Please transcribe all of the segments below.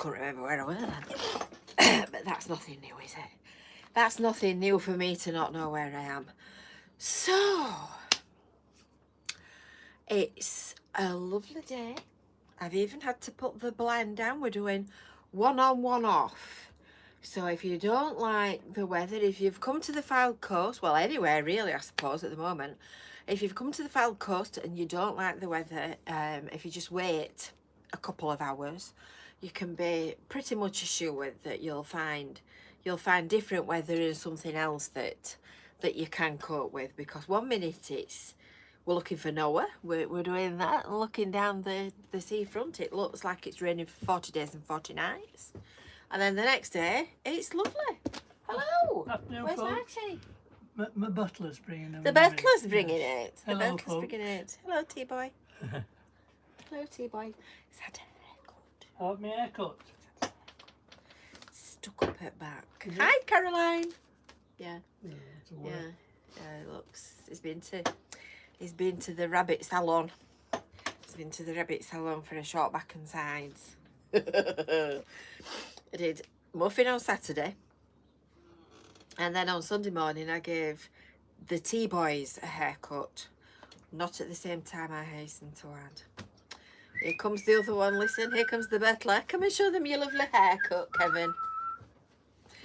couldn't remember where I were then. But that's nothing new, is it? That's nothing new for me to not know where I am. So, it's a lovely day. I've even had to put the blind down. We're doing 1 on, 1 off. So if you don't like the weather, if you've come to the FYLDE Coast, well, anywhere really, I suppose, at the moment, if you've come to the FYLDE Coast and you don't like the weather, if you just wait a couple of hours, you can be pretty much assured that you'll find different weather and something else that you can cope with. Because 1 minute we're looking for Noah, we're doing that and looking down the seafront. It looks like it's raining for 40 days and 40 nights. And then the next day, it's lovely. Hello. Afternoon, Where's folks. Marty? My butler's bringing them. The butler's bringing it. The Hello, butler's folks. bringing it. Hello, T-boy. Hello, T-boy. He's had a haircut. I have my haircut. Stuck up at back. Hi, Caroline. Yeah. Yeah, Yeah. Yeah, it looks. He's been to the rabbit salon. He's been to the rabbit salon for a short back and sides. I did muffin on Saturday, and then on Sunday morning I gave the T-boys a haircut. Not at the same time, I hasten to add. Here comes the other one. Listen, here comes the butler. Come and show them your lovely haircut, Kevin.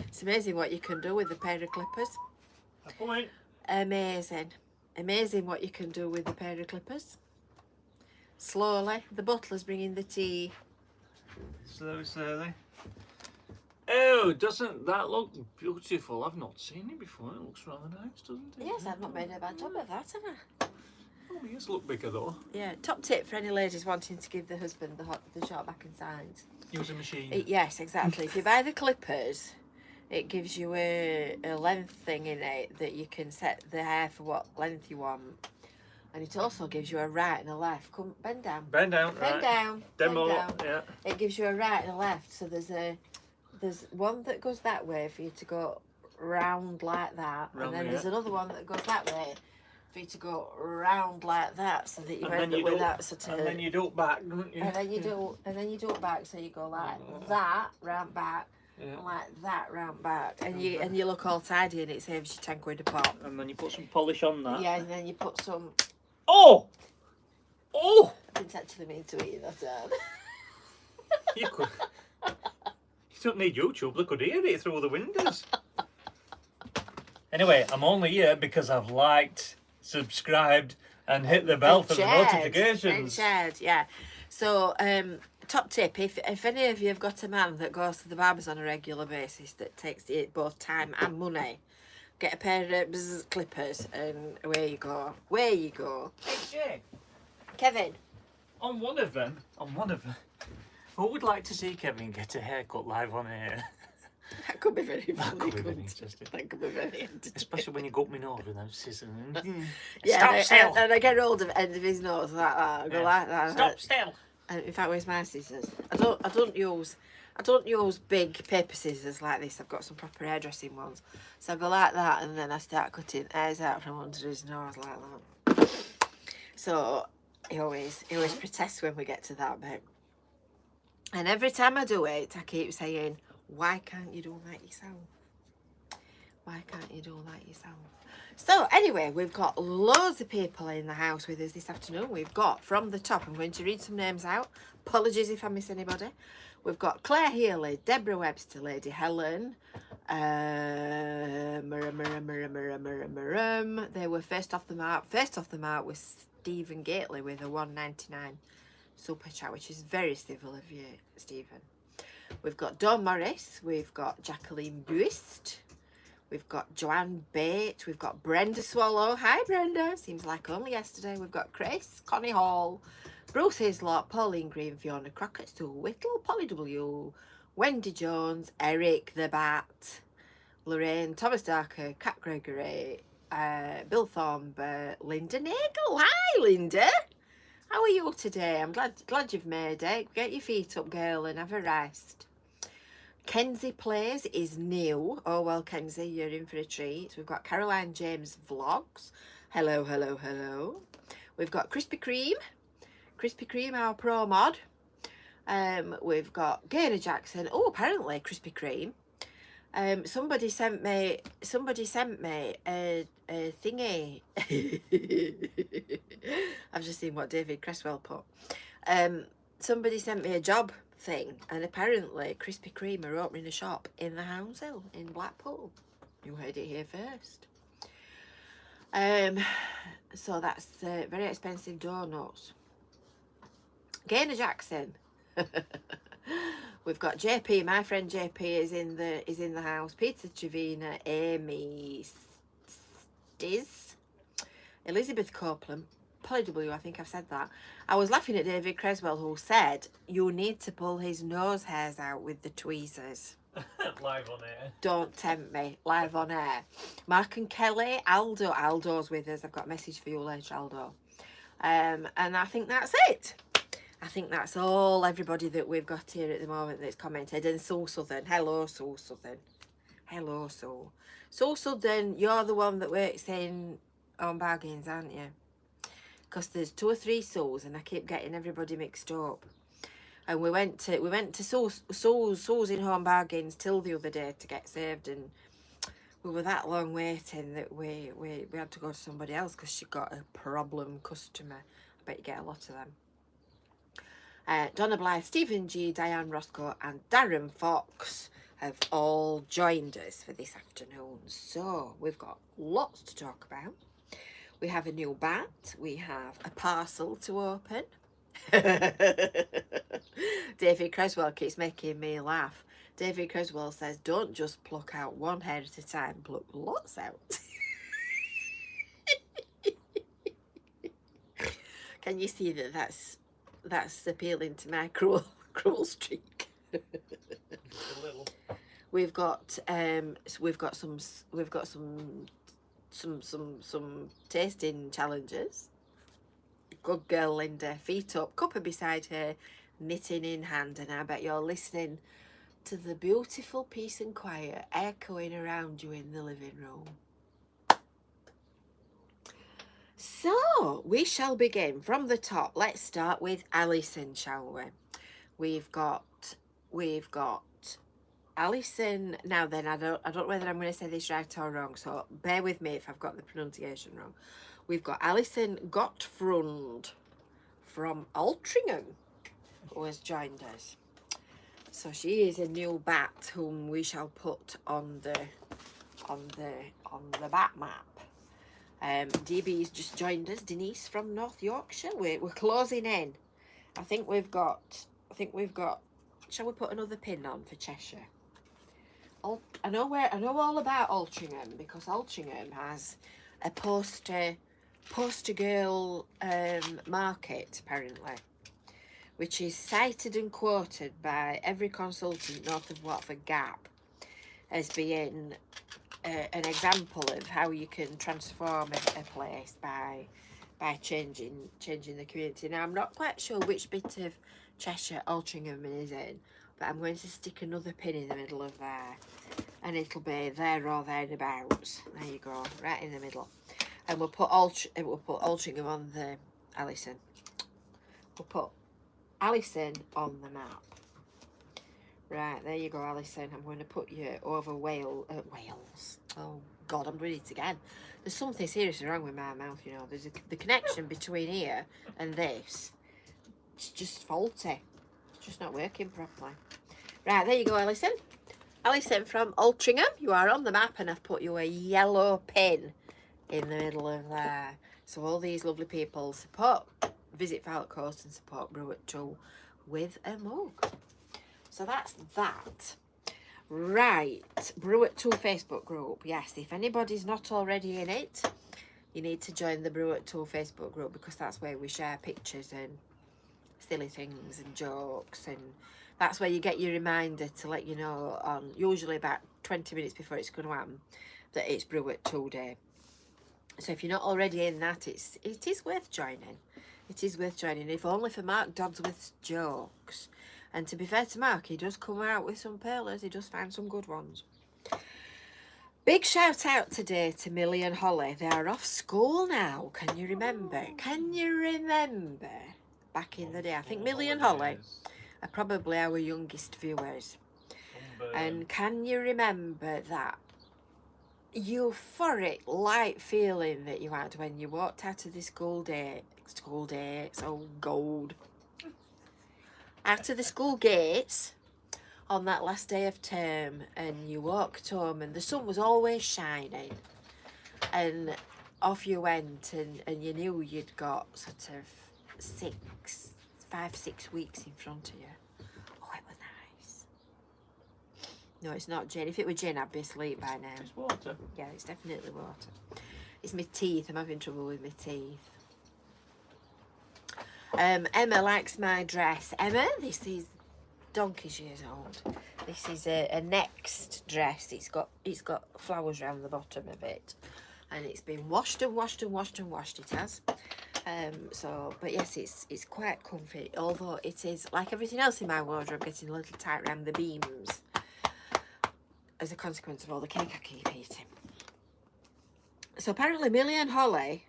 It's amazing what you can do with a pair of clippers. A point. Amazing. Amazing what you can do with a pair of clippers. Slowly, the butler's bringing the tea. Slowly. Oh, doesn't that look beautiful? I've not seen it before. It looks rather nice, doesn't it? Yes, I've not made a bad job of that, have I? Oh, it does look bigger though. Yeah, top tip for any ladies wanting to give the husband the short back and sides. Use a machine. Yes, exactly. If you buy the clippers, it gives you a length thing in it that you can set the hair for what length you want. And it also gives you a right and a left. Come, bend down. Bend down. Bend right. down. Demo. Bend down. Yeah. It gives you a right and a left. So there's one that goes that way for you to go round like that. Round, and then yeah. there's another one that goes that way for you to go round like that, so that you And end then up you with do- that sort of. And then you do it back, don't you? And then you do it back, so you go like that round back, Yeah. and like that round back, and you look all tidy, and it saves you £10 a pop. And then you put some polish on that. Yeah, and then you put some. Oh! Oh! I didn't actually mean to eat that out. You could. You don't need YouTube. They could hear it through the windows. Anyway, I'm only here because I've liked, subscribed, and hit the bell for the notifications. And shared, yeah. So, top tip: if any of you have got a man that goes to the barbers on a regular basis that takes it both time and money, get a pair of clippers and away you go. Away you go. Hey, Jay, Kevin. on one of them, who would like to see Kevin get a haircut live on air? That could be very funny. That could be very couldn't it? interesting. That could be very entertaining. Especially when you go up my nose with them scissors. Yeah, Stop still! and I get hold of the end of his nose like that. I go Yeah. like that. Stop still! And in fact, where's my scissors? I don't use big paper scissors like this. I've got some proper hairdressing ones. So I go like that, and then I start cutting hairs out from under his nose like that. So he always protests when we get to that bit. And every time I do it, I keep saying, "Why can't you do that yourself? Why can't you do that yourself?" So anyway, we've got loads of people in the house with us this afternoon. We've got, from the top, I'm going to read some names out. Apologies if I miss anybody. We've got Claire Healy, Deborah Webster, Lady Helen, They were first off the mark was Stephen Gately with a £1.99 super chat, which is very civil of you, Stephen. We've got Dawn Morris, we've got Jacqueline Buist, we've got Joanne Bate, we've got Brenda Swallow. Hi Brenda, seems like only yesterday. We've got Chris, Connie Hall, Bruce Hislop, Pauline Green, Fiona Crockett, Sue Whittle, Polly W, Wendy Jones, Eric the Bat, Lorraine, Thomas Darker, Kat Gregory, Bill Thornber, Linda Nagel. Hi Linda, how are you today? I'm glad you've made it. Get your feet up, girl, and have a rest. Kenzie Plays is new. Oh well, Kenzie, you're in for a treat. We've got Caroline James Vlogs. Hello, hello, hello. We've got Krispy Kreme, our pro mod. We've got Gaynor Jackson. Oh, apparently Krispy Kreme. Somebody sent me a thingy. I've just seen what David Cresswell put. Somebody sent me a job thing, and apparently Krispy Kreme are opening a shop in the Hounshill in Blackpool. You heard it here first. So that's very expensive donuts. Gaynor Jackson. We've got JP, my friend JP is in the house. Peter Trevina, Amy Stiz, Elizabeth Copeland, Polly W, I think I've said that. I was laughing at David Creswell, who said you need to pull his nose hairs out with the tweezers. Live on air. Don't tempt me. Live on air. Mark and Kelly, Aldo's with us. I've got a message for you later, Aldo. And I think that's it. I think that's all everybody that we've got here at the moment that's commented. And Sue Southern. Hello, Sue Southern. Hello, Sue. Sue Southern, you're the one that works in on bargains, aren't you? Because there's 2 or 3 Sues and I keep getting everybody mixed up. And we went to Sue's in Home Bargains till the other day to get saved, and we were that long waiting that we had to go to somebody else because she got a problem customer. I bet you get a lot of them. Donna Blythe, Stephen G, Diane Roscoe and Darren Fox have all joined us for this afternoon. So we've got lots to talk about. We have a new bat. We have a parcel to open. David Creswell keeps making me laugh. David Creswell says, don't just pluck out one hair at a time, pluck lots out. Can you see that that's appealing to my cruel streak? A little. We've got some tasting challenges. Good girl Linda, feet up, cuppa beside her, knitting in hand, and I bet you're listening to the beautiful peace and quiet echoing around you in the living room. So we shall begin from the top. Let's start with Alison, shall we? We've got Alison. Now then, I don't know whether I'm going to say this right or wrong, so bear with me if I've got the pronunciation wrong. We've got Alison Gottfried from Altrincham who has joined us. So she is a new bat whom we shall put on the bat map. DB's just joined us, Denise from North Yorkshire. We're closing in. I think we've got. Shall we put another pin on for Cheshire? I know all about Altrincham because Altrincham has a poster girl market apparently, which is cited and quoted by every consultant north of Watford Gap as being an example of how you can transform a place by changing the community. Now I'm not quite sure which bit of Cheshire Altrincham is in, but I'm going to stick another pin in the middle of there, and it'll be there or thereabouts. There you go, right in the middle. And we'll put Altrincham on the Alison. We'll put Alison on the map. Right, there you go, Alison. I'm going to put you over Wales. Oh, God, I'm doing it again. There's something seriously wrong with my mouth, you know. There's the connection between here and this. It's just faulty. It's just not working properly. Right, there you go, Alison. Alison from Altrincham. You are on the map, and I've put you a yellow pin in the middle of there. So all these lovely people visit FYLDE Coast and support Brew at 2 with a mug. So that's that. Right, Brew at 2 Facebook group. Yes, if anybody's not already in it, you need to join the Brew at 2 Facebook group, because that's where we share pictures and silly things and jokes, and that's where you get your reminder to let you know on usually about 20 minutes before it's going to happen that it's Brew at 2 day. So if you're not already in that, it is worth joining. It is worth joining, if only for Mark Dodsworth's jokes. And to be fair to Mark, he does come out with some pearlers. He does find some good ones. Big shout out today to Millie and Holly. They are off school now. Can you remember? Can you remember back in the day? I think Millie and Holly are probably our youngest viewers. Sunburn. And can you remember that euphoric light feeling that you had when you walked out of the school dates, oh gold, out of the school gates on that last day of term, and you walked home and the sun was always shining, and off you went, and you knew you'd got sort of 5-6 weeks in front of you. Oh, it was nice. No, it's not gin. If it were gin, I'd be asleep by now. It's water. Yeah, it's definitely water. It's my teeth. I'm having trouble with my teeth. Emma likes my dress. Emma, this is donkey's years old. This is a next dress. It's got flowers around the bottom of it, and it's been washed and washed and washed and washed. It has. But yes, it's quite comfy. Although it is, like everything else in my wardrobe, getting a little tight around the beams as a consequence of all the cake I keep eating. So apparently Millie and Holly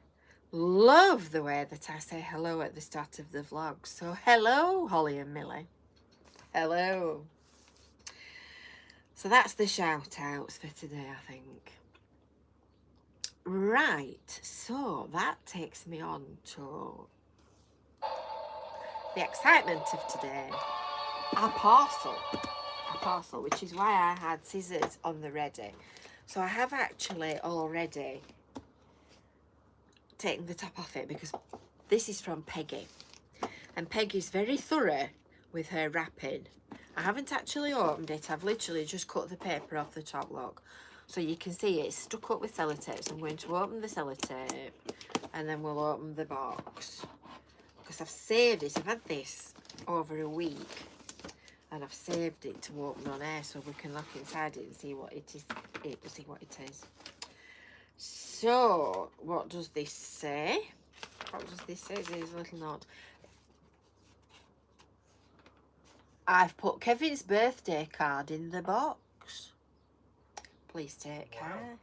love the way that I say hello at the start of the vlog. So hello, Holly and Millie. Hello. So that's the shout outs for today, I think. Right, so that takes me on to the excitement of today. A parcel, which is why I had scissors on the ready. So I have actually already taken the top off it, because this is from Peggy, and Peggy's very thorough with her wrapping. I haven't actually opened it. I've literally just cut the paper off the top, look. So you can see it's stuck up with sellotape. So I'm going to open the sellotape and then we'll open the box, because I've saved it. I've had this over a week and I've saved it to open on air so we can look inside it and see what it is. So what does this say? What does this say? There's a little note. I've put Kevin's birthday card in the box. Please take care.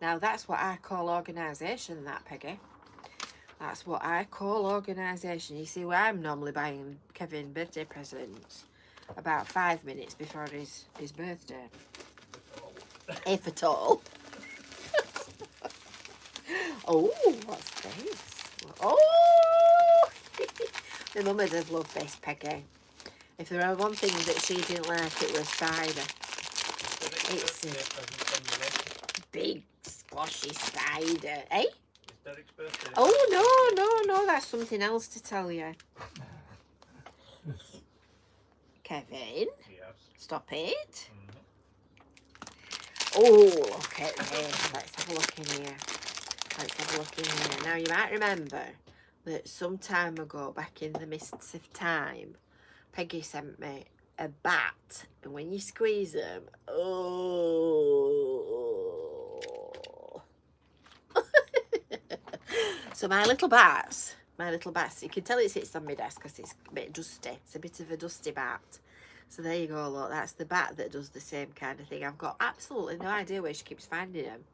Now that's what I call organisation, that, Peggy. That's what I call organisation. You see, where I'm normally buying Kevin birthday presents about 5 minutes before his birthday. If at all. Oh, what's this? Oh! My mum would have loved this, Peggy. If there were one thing that she didn't like, it was spider. It's a big squashy spider, eh? Oh, no, that's something else to tell you. Kevin, Yes. Stop it. Oh, look at this. Let's have a look in here. Now, you might remember that some time ago, back in the mists of time, Peggy sent me a bat, and when you squeeze them, oh. So my little bats, you can tell it sits on my desk because it's a bit dusty. It's a bit of a dusty bat. So there you go, look, that's the bat that does the same kind of thing. I've got absolutely no idea where she keeps finding them.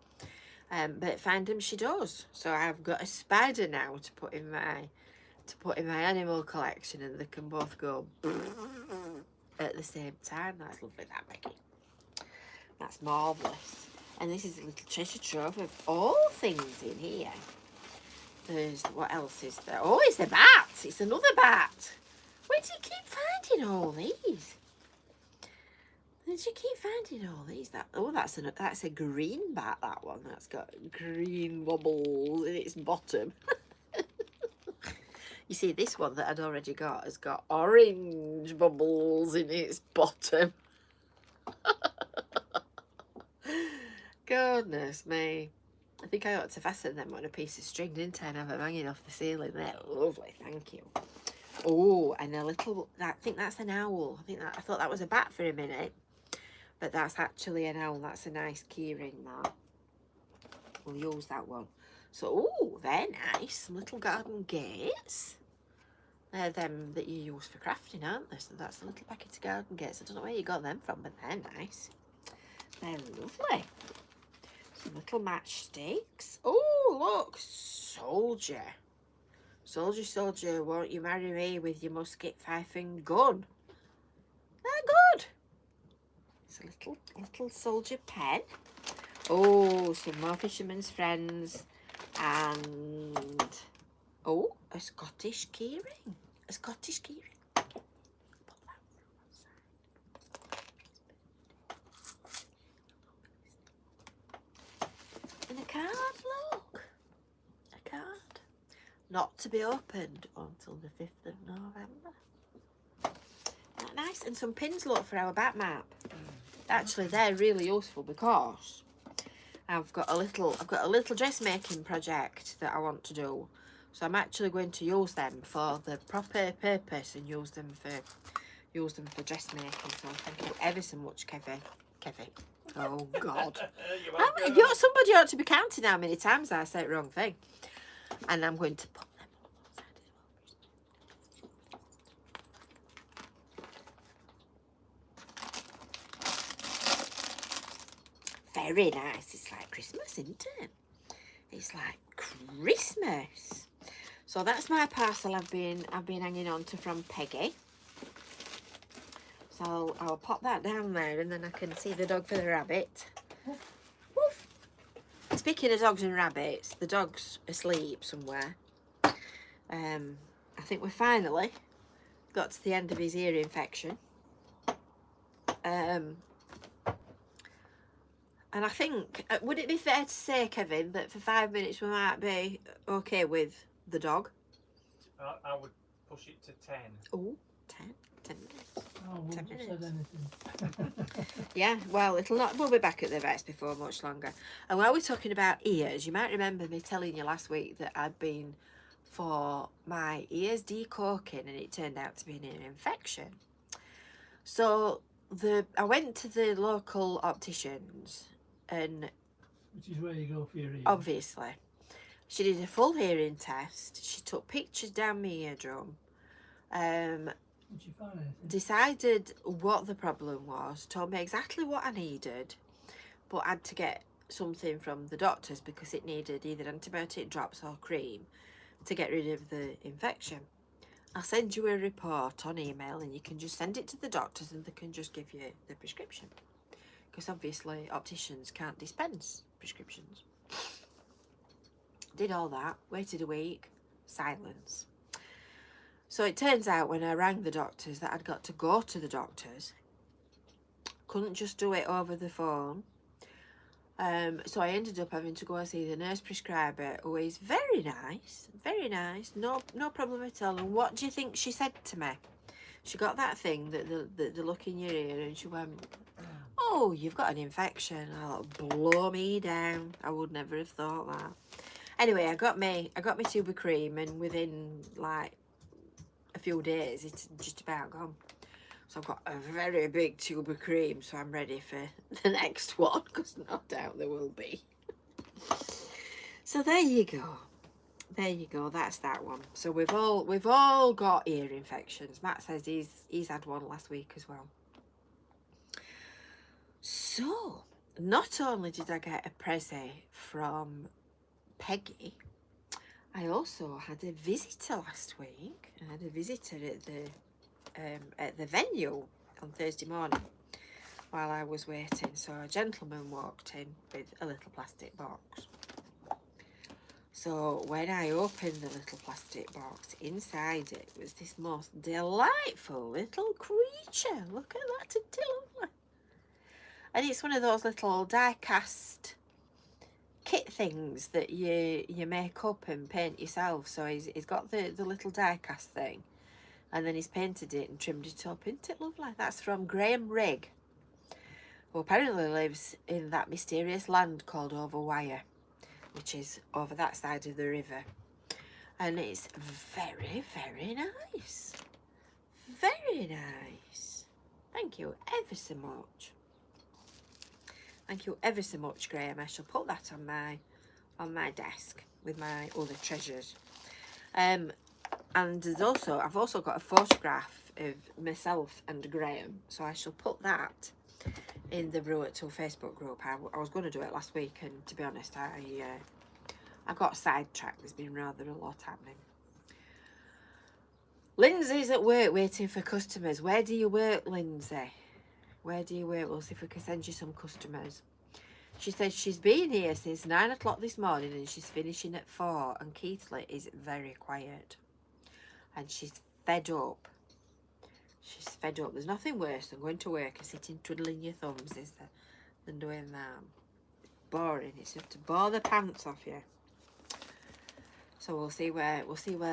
But find them she does. So I've got a spider now to put in my animal collection, and they can both go at the same time. That's lovely, that, Becky. That's marvellous. And this is a little treasure trove of all things in here. There's, what else is there? Oh, it's a bat. It's another bat. Where do you keep finding all these? Where do you keep finding all these? That's a green bat, that one. That's got green wobbles in its bottom. You see, this one that I'd already got has got orange bubbles in its bottom. Goodness me. I think I ought to fasten them on a piece of string, didn't I? And have them hanging off the ceiling. They're lovely, thank you. Oh, and a little, I think that's an owl. I thought that was a bat for a minute. But that's actually an owl. That's a nice key ring, that. We'll use that one. So, oh, they're nice. Some little garden gates. They're them that you use for crafting, aren't they? So that's a little packet of garden gates. I don't know where you got them from, but they're nice. They're lovely. Some little matchsticks. Oh, look. Soldier. Soldier, won't you marry me with your musket, fife and gun? that good? It's a little soldier pen. Oh, some more Fisherman's Friends. And, oh, a Scottish keyring. A Scottish keyring. And a card, look. A card. Not to be opened until the 5th of November. Isn't that nice? And some pins, look, for our back map. Actually, they're really useful because I've got a little dressmaking project that I want to do. So I'm actually going to use them for the proper purpose and use them for dressmaking. So thank you ever so much, Kevin. Oh God. Somebody ought to be counting how many times I say the wrong thing. And I'm going to put them on one side as well. Very nice. It's like Christmas, isn't it? It's like Christmas. So that's my parcel I've been hanging on to from Peggy. So I'll pop that down there and then I can see the dog for the rabbit. Woof. Speaking of dogs and rabbits, the dog's asleep somewhere. I think we finally got to the end of his ear infection. And I think, would it be fair to say, Kevin, that for 5 minutes we might be okay with the dog? I would push it to 10. Oh, 10 minutes. Oh, I 10 wouldn't have said anything. Yeah, well, we'll be back at the vets before much longer. And while we're talking about ears, you might remember me telling you last week that I'd been for my ears decorking and it turned out to be an ear infection. So I went to the local opticians and Which is where you go for your ears. obviously she did a full hearing test. She took pictures down my eardrum. Did you find anything? Decided what the problem was, told me exactly what I needed, but I had to get something from the doctors because it needed either antibiotic drops or cream to get rid of the infection. I'll send you a report on email and you can just send it to the doctors and they can just give you the prescription, because obviously opticians can't dispense prescriptions. Did all that, waited a week, silence. So it turns out when I rang the doctors that I'd got to go to the doctors. Couldn't just do it over the phone. So I ended up having to go and see the nurse prescriber, who is very nice, no problem at all. And what do you think she said to me? She got that thing, the look in your ear, and she went, "Oh, you've got an infection." I thought, blow me down. I would never have thought that. Anyway, I got my tube of cream, and within like a few days it's just about gone. So I've got a very big tube of cream, so I'm ready for the next one, because no doubt there will be. So there you go, that's that one. So we've all got ear infections. Matt says he's had one last week as well. So not only did I get a present from Peggy, I also had a visitor last week. I had a visitor at the venue on Thursday morning while I was waiting. So a gentleman walked in with a little plastic box. So when I opened the little plastic box, inside it was this most delightful little creature. Look at that, isn't it lovely? And it's one of those little die-cast kit things that you make up and paint yourself. So he's got the little die-cast thing, and then he's painted it and trimmed it up. Isn't it lovely? That's from Graham Rigg, who apparently lives in that mysterious land called Overwire, which is over that side of the river. And it's very, very nice. Very nice. Thank you ever so much. Thank you ever so much, Graham. I shall put that on my desk with my other treasures. And I've also got a photograph of myself and Graham, so I shall put that in the Brew at 2 Facebook group. I was going to do it last week, and to be honest, I got sidetracked. There's been rather a lot happening. Lindsay's at work waiting for customers. Where do you work, Lindsay? Where do you work? We'll see if we can send you some customers. She says she's been here since 9 o'clock this morning and she's finishing at 4. And Keithley is very quiet. And she's fed up. She's fed up. There's nothing worse than going to work and sitting twiddling your thumbs, is there, than doing that. It's boring. It's enough to bore the pants off you. So we'll see where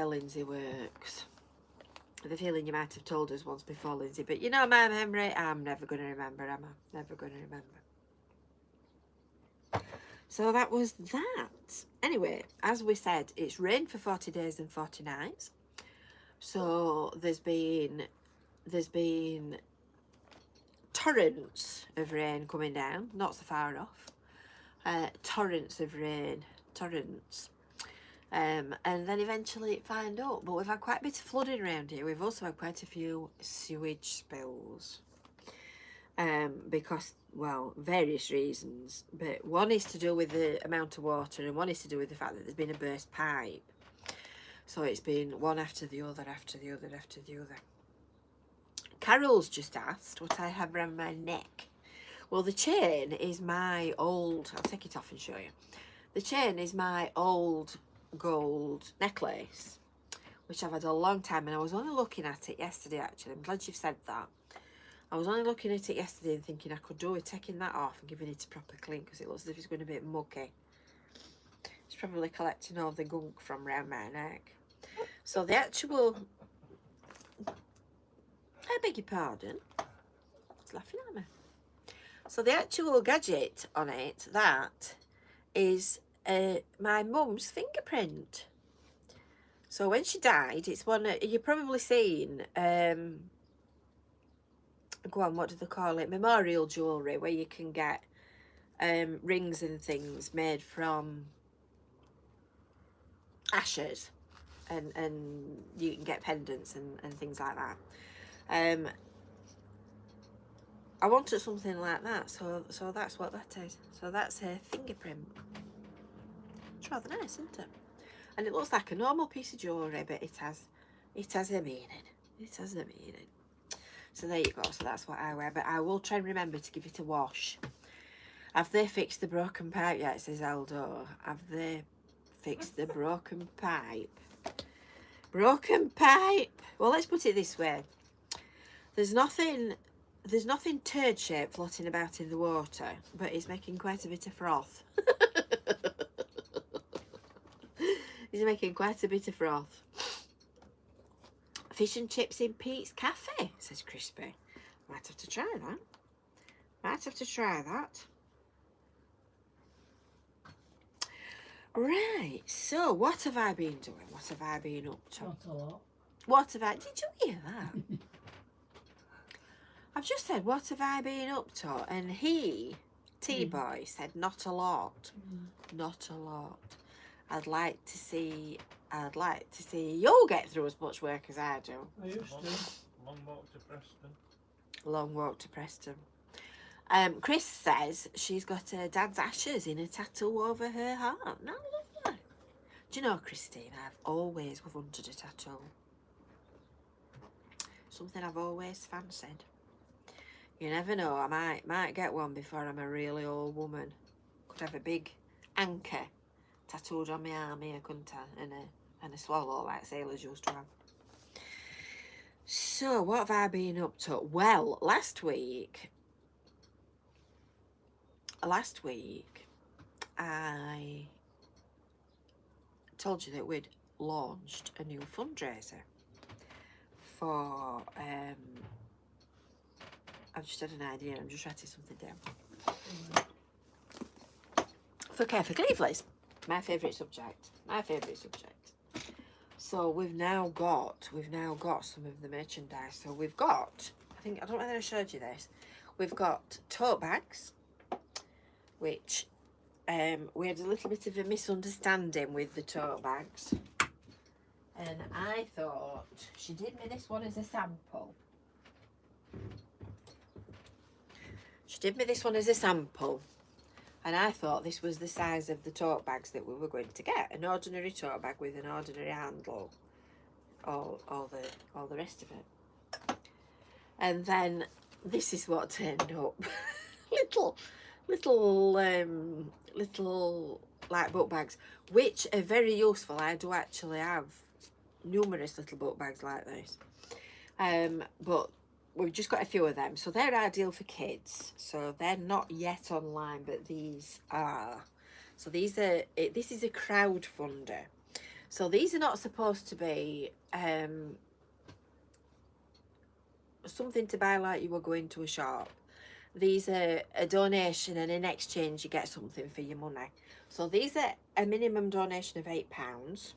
Lindsay works. I have a feeling you might have told us once before, Lindsay, but you know my memory, I'm never going to remember, am I? Never going to remember. So that was that. Anyway, as we said, it's rained for 40 days and 40 nights. So there's been torrents of rain coming down, not so far off. Torrents of rain, torrents. And then eventually it fined up. But we've had quite a bit of flooding around here. We've also had quite a few sewage spills. Because, well, various reasons. But one is to do with the amount of water, and one is to do with the fact that there's been a burst pipe. So it's been one after the other, after the other, after the other. Carol's just asked what I have around my neck. Well, the chain is my old... I'll take it off and show you. The chain is my old gold necklace, which I've had a long time, and I was only looking at it yesterday. Actually, I'm glad you've said that. I was only looking at it yesterday and thinking I could do with taking that off and giving it a proper clean, because it looks as if it's going a bit mucky. It's probably collecting all the gunk from round my neck. So the actual... I beg your pardon. It's laughing at me. So the actual gadget on it, that is my mum's fingerprint. So when she died, it's one you've probably seen. Go on, what do they call it? Memorial jewellery, where you can get rings and things made from ashes, and you can get pendants and things like that. I wanted something like that, so that's what that is. So that's her fingerprint. It's rather nice, isn't it? And it looks like a normal piece of jewellery, but it has a meaning. It has a meaning. So there you go. So that's what I wear. But I will try and remember to give it a wash. Have they fixed the broken pipe yet? Says Aldo. Have they fixed the broken pipe? Broken pipe. Well, let's put it this way. There's nothing turd shaped floating about in the water, but it's making quite a bit of froth. He's making quite a bit of froth. Fish and chips in Pete's Cafe, says Crispy. Might have to try that. Might have to try that. Right, so what have I been doing? What have I been up to? Not a lot. What have I... Did you hear that? I've just said, what have I been up to? And he, T-Boy, said not a lot. Not a lot. I'd like to see you get through as much work as I do. I used to. Long walk to Preston. Long walk to Preston. Chris says she's got her dad's ashes in a tattoo over her heart. No, lovely. Do you know, Christine, I've always wanted a tattoo. Something I've always fancied. You never know, I might get one before I'm a really old woman. Could have a big anchor tattooed on my arm here, couldn't I? And a swallow like sailors used to have. So, what have I been up to? Well, last week, I told you that we'd launched a new fundraiser for, I've just had an idea, I'm just writing something down. For Care for Cleveland, my favourite subject, So we've now got some of the merchandise. So we've got, I don't know whether I showed you this, we've got tote bags, which we had a little bit of a misunderstanding with the tote bags. And I thought, she did me this one as a sample. And I thought this was the size of the tote bags that we were going to get. An ordinary tote bag with an ordinary handle. all the rest of it. And then this is what turned up. little like book bags, which are very useful. I do actually have numerous little book bags like this, but we've just got a few of them, so they're ideal for kids. So they're not yet online, but these are. So these are, this is a crowdfunder, so these are not supposed to be something to buy like you were going to a shop. These are a donation, and in exchange you get something for your money. So these are a minimum donation of £8.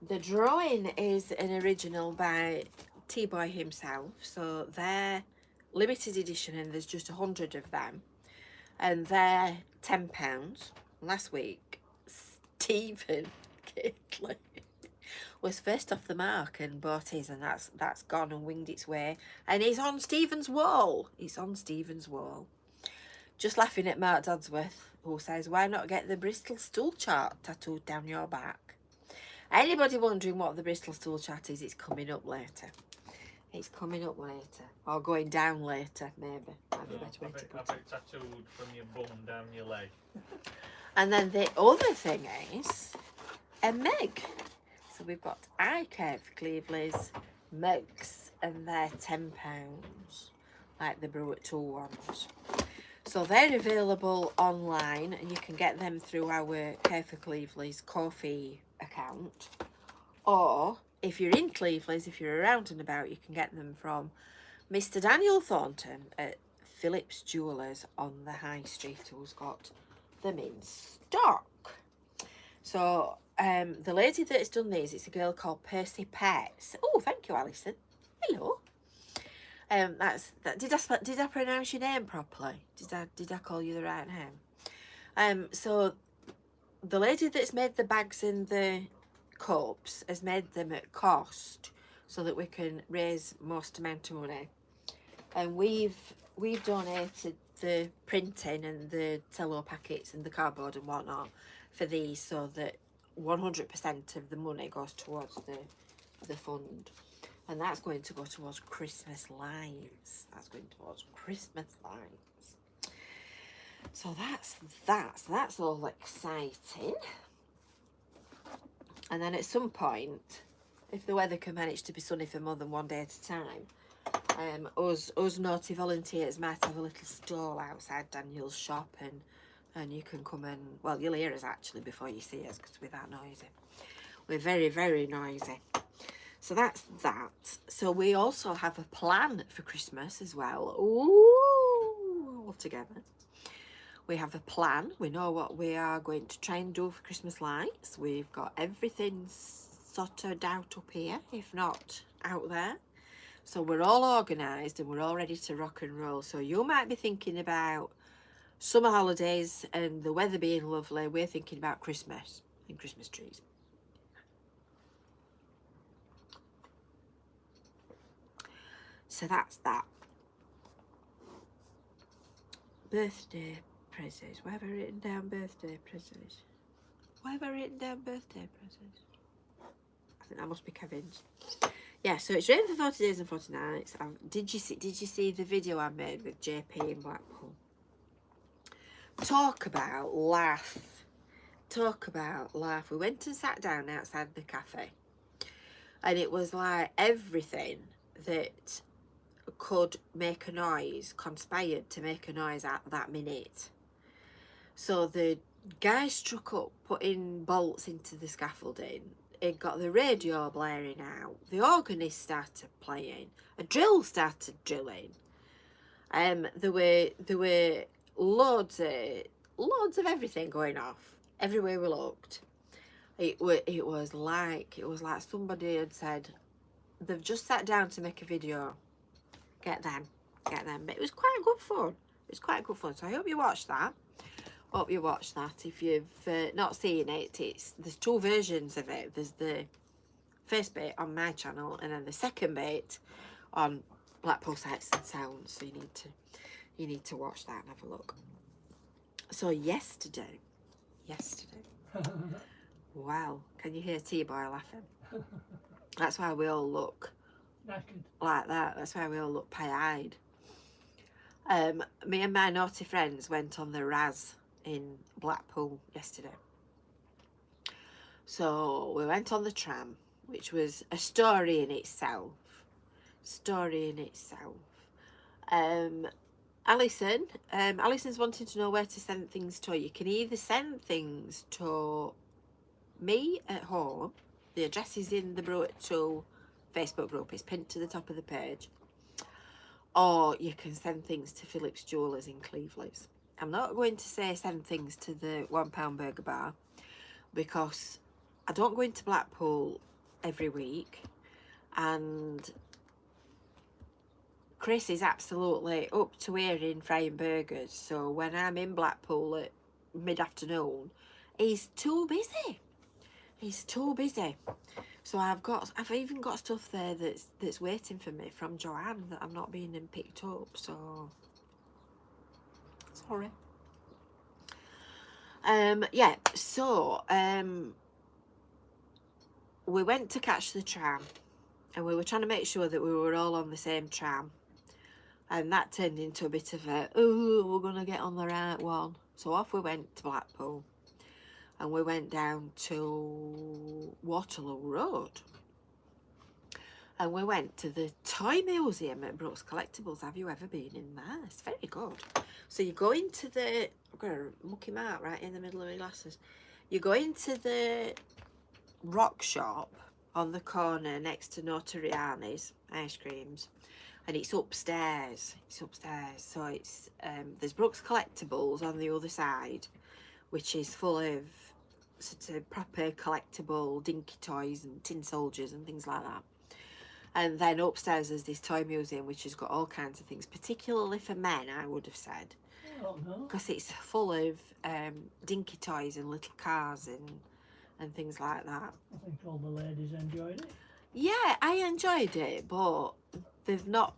The drawing is an original by T-Boy himself, so they're limited edition and there's just 100 of them, and they're £10. Last week Stephen Gately was first off the mark and bought his, and that's gone and winged its way, and he's on Stephen's wall. It's on Stephen's wall. Just laughing at Mark Dodsworth, who says, why not get the Bristol stool chart tattooed down your back? Anybody wondering what the Bristol stool chart is, it's coming up later. It's coming up later. Or going down later, maybe. Might be a better way to put it. Have it tattooed from your bum down your leg. And then the other thing is a Meg. So we've got iCare Cleveland's mugs, and they're £10, like the Brew at 2 ones. So they're available online, and you can get them through our Care for Cleveland's Ko-fi account. Or if you're in Cleveland's, if you're around and about, you can get them from Mr. Daniel Thornton at Phillips Jewellers on the High Street, who's got them in stock. So the lady that's done these, it's a girl called Percy Pets. Oh, thank you, Alison. Hello. Did I pronounce your name properly? Did I call you the right name? So the lady that's made the bags in the cups has made them at cost, so that we can raise most amount of money. And we've donated the printing and the cello packets and the cardboard and whatnot for these, so that 100% of the money goes towards the fund. And that's going to go towards Christmas lights. That's going towards Christmas lights. So that's all exciting. And then at some point, if the weather can manage to be sunny for more than one day at a time, us naughty volunteers might have a little stall outside Daniel's shop, and you can come and, well, you'll hear us actually before you see us, because we're that noisy. We're very, very noisy. So that's that. So we also have a plan for Christmas as well. Ooh, all together. We have a plan. We know what we are going to try and do for Christmas lights. We've got everything sorted out up here, if not out there. So we're all organised and we're all ready to rock and roll. So you might be thinking about summer holidays and the weather being lovely. We're thinking about Christmas and Christmas trees. So that's that. Birthday presents. Why have I written down birthday presents? Why have I written down birthday presents? I think that must be Kevin's. Yeah, so it's raining for 40 days and 40 nights. Did you see the video I made with JP in Blackpool? Talk about laugh. Talk about laugh. We went and sat down outside the cafe, and it was like everything that could make a noise conspired to make a noise at that minute. So the guy struck up putting bolts into the scaffolding. It got the radio blaring out. The organist started playing. A drill started drilling. There were loads of everything going off everywhere we looked. It was like somebody had said, they've just sat down to make a video. Get them. But it was quite good fun. So I hope you watched that. If you've not seen it, there's two versions of it. There's the first bit on my channel, and then the second bit on Blackpool Sights and Sounds. So you need to watch that and have a look. So yesterday. Wow, can you hear T-Boy laughing? That's why we all look Knackered. like that. That's why we all look pie-eyed. Me and my naughty friends went on the Raz in Blackpool yesterday. So we went on the tram, which was a story in itself. Alison's wanting to know where to send things to. You can either send things to me at home. The address is in the Brew at 2 Facebook group. It's pinned to the top of the page. Or you can send things to Philip's Jewellers in Cleveland's. I'm not going to say send things to the £1 burger bar because I don't go into Blackpool every week, and Chris is absolutely up to here in frying burgers. So when I'm in Blackpool at mid-afternoon, he's too busy. So I've even got stuff there that's waiting for me from Joanne that I'm not being picked up. So sorry. Yeah. So we went to catch the tram, and we were trying to make sure that we were all on the same tram, and that turned into a bit of a, oh, we're gonna get on the right one. So off we went to Blackpool. And we went down to Waterloo Road. And we went to the Toy Museum at Brooks Collectibles. Have you ever been in there? It's very good. So you go into the... I'm going to muck him out right in the middle of my glasses. You go into the rock shop on the corner next to Notoriani's ice creams. And it's upstairs. So it's there's Brooks Collectibles on the other side, which is full of sort of proper collectible dinky toys and tin soldiers and things like that. And then upstairs there's this toy museum which has got all kinds of things, particularly for men, I would have said, because it's full of dinky toys and little cars and things like that. I think all the ladies enjoyed it. Yeah, I enjoyed it, but they've not.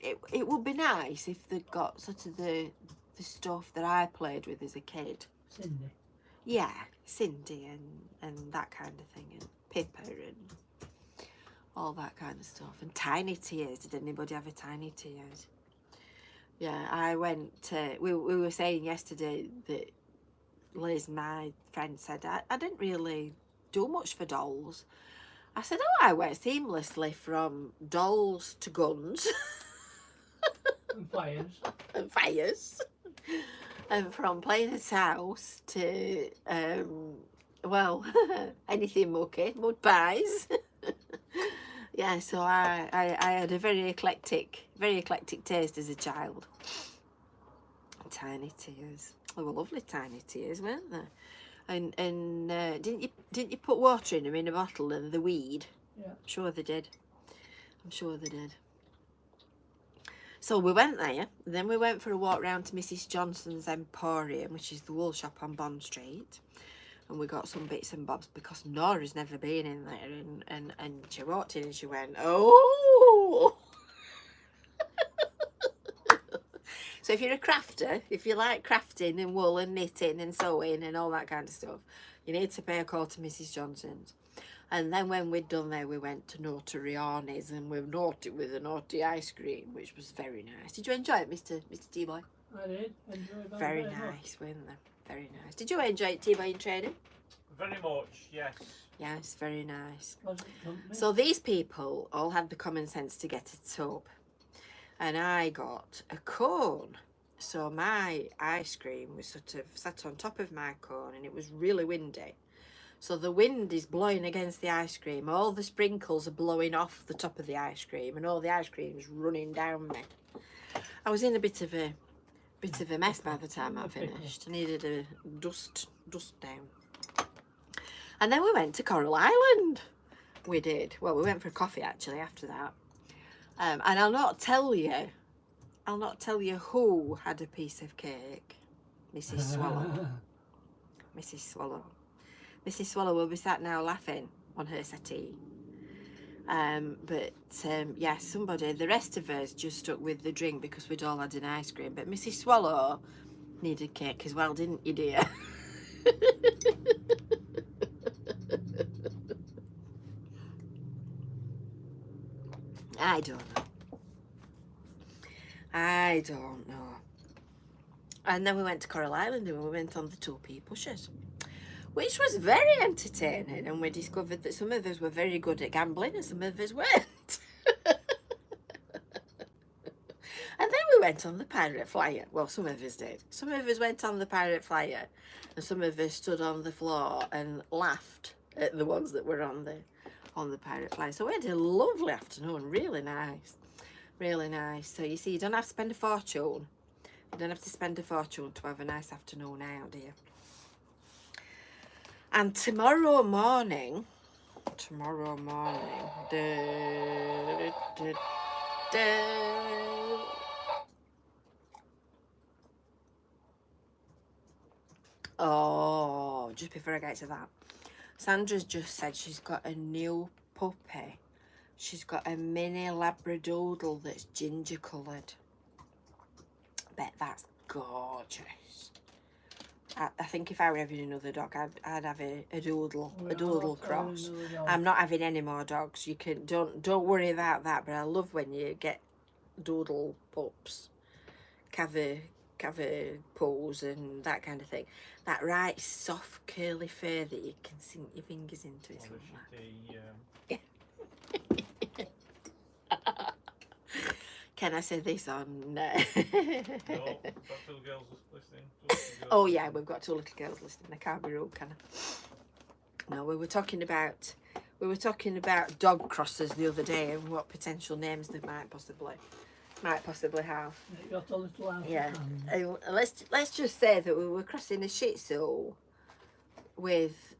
It would be nice if they'd got sort of the stuff that I played with as a kid. Cindy. Yeah, Cindy and that kind of thing, and Pippa and all that kind of stuff. And Tiny Tears. Did anybody have a Tiny Tears? Yeah, I went, we were saying yesterday that Liz, my friend, said I didn't really do much for dolls. I said, oh, I went seamlessly from dolls to guns. And fires. And fires. And from playing at house to, well, anything mucky, mud pies. Yeah, so I had a very eclectic taste as a child. Tiny Tears. They were lovely Tiny Tears, weren't they? And didn't you put water in them in a bottle and the weed? Yeah. I'm sure they did. So we went there, and then we went for a walk round to Mrs. Johnson's Emporium, which is the wool shop on Bond Street, and we got some bits and bobs because Nora's never been in there, and she walked in and she went, oh. So if you're a crafter, if you like crafting and wool and knitting and sewing and all that kind of stuff, you need to pay a call to Mrs. Johnson's. And then when we'd done there, we went to Notoriani's and we were naughty with a naughty ice cream, which was very nice. Did you enjoy it, Mr. T-Boy? I did. Enjoyed that Very nice, weren't they? Very nice. Did you enjoy it, T-Boy, in training? Very much, yes. Yes, very nice. Pleasant company. So these people all had the common sense to get it up. And I got a cone. So my ice cream was sort of sat on top of my cone and it was really windy. So the wind is blowing against the ice cream. All the sprinkles are blowing off the top of the ice cream and all the ice cream is running down me. I was in a bit of a mess by the time I finished. I needed a dust down. And then we went to Coral Island. We did. Well, we went for a coffee actually after that. And I'll not tell you who had a piece of cake. Mrs. Swallow. Mrs. Swallow. Mrs. Swallow will be sat now laughing on her settee. But yeah, somebody, the rest of us just stuck with the drink because we'd all had an ice cream. But Mrs. Swallow needed cake as well, didn't you, dear? I don't know. I don't know. And then we went to Coral Island and we went on the 2p pushers, which was very entertaining, and we discovered that some of us were very good at gambling and some of us weren't. And then we went on the Pirate Flyer. Well, some of us did. Some of us went on the Pirate Flyer and some of us stood on the floor and laughed at the ones that were on the Pirate Flyer. So we had a lovely afternoon, really nice. Really nice. So you see, you don't have to spend a fortune. You don't have to spend a fortune to have a nice afternoon out, do you? And tomorrow morning, oh, just before I get to that, Sandra's just said she's got a new puppy. She's got a mini Labradoodle that's ginger coloured. Bet that's gorgeous. I think if I were having another dog, I'd have a doodle cross. I'm not having any more dogs. You can don't worry about that. But I love when you get doodle pups, cavapos and that kind of thing. That right soft curly fur that you can sink your fingers into. It's Can I say this on? No, got two girls listening. Oh yeah, we've got 2 little girls listening. I can't be rude, can I? No, we were talking about dog crosses the other day and what potential names they might possibly have. You got a little house. Yeah. Let's just say that we were crossing a Shih Tzu with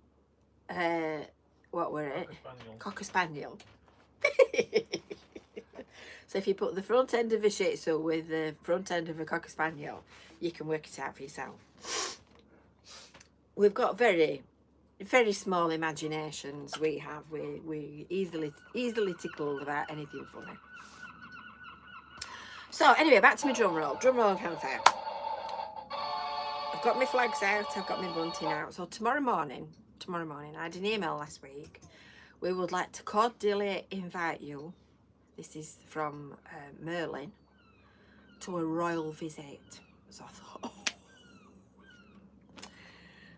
what were it? Cocker Spaniel. So if you put the front end of a Shih Tzu with the front end of a Cocker Spaniel, you can work it out for yourself. We've got very, very small imaginations. We have. We easily tickle about anything funny. So anyway, back to my drum roll. Drum roll campfire. I've got my flags out. I've got my bunting out. So tomorrow morning, I had an email last week. We would like to cordially invite you. This is from Merlin, to a royal visit. So I thought, oh,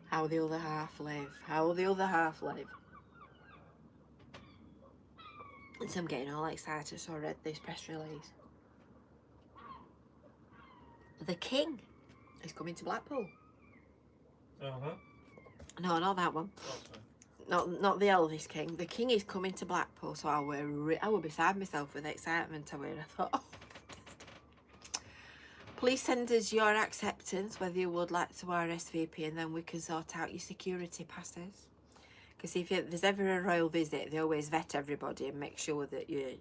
how will the other half live? How will the other half live? And so I'm getting all excited, so I read this press release. The King is coming to Blackpool. No, not that one. Not the Elvis King. The King is coming to Blackpool, so I were beside myself with excitement. I thought, oh. Please send us your acceptance, whether you would like to RSVP, and then we can sort out your security passes. Because if there's ever a royal visit, they always vet everybody and make sure that you're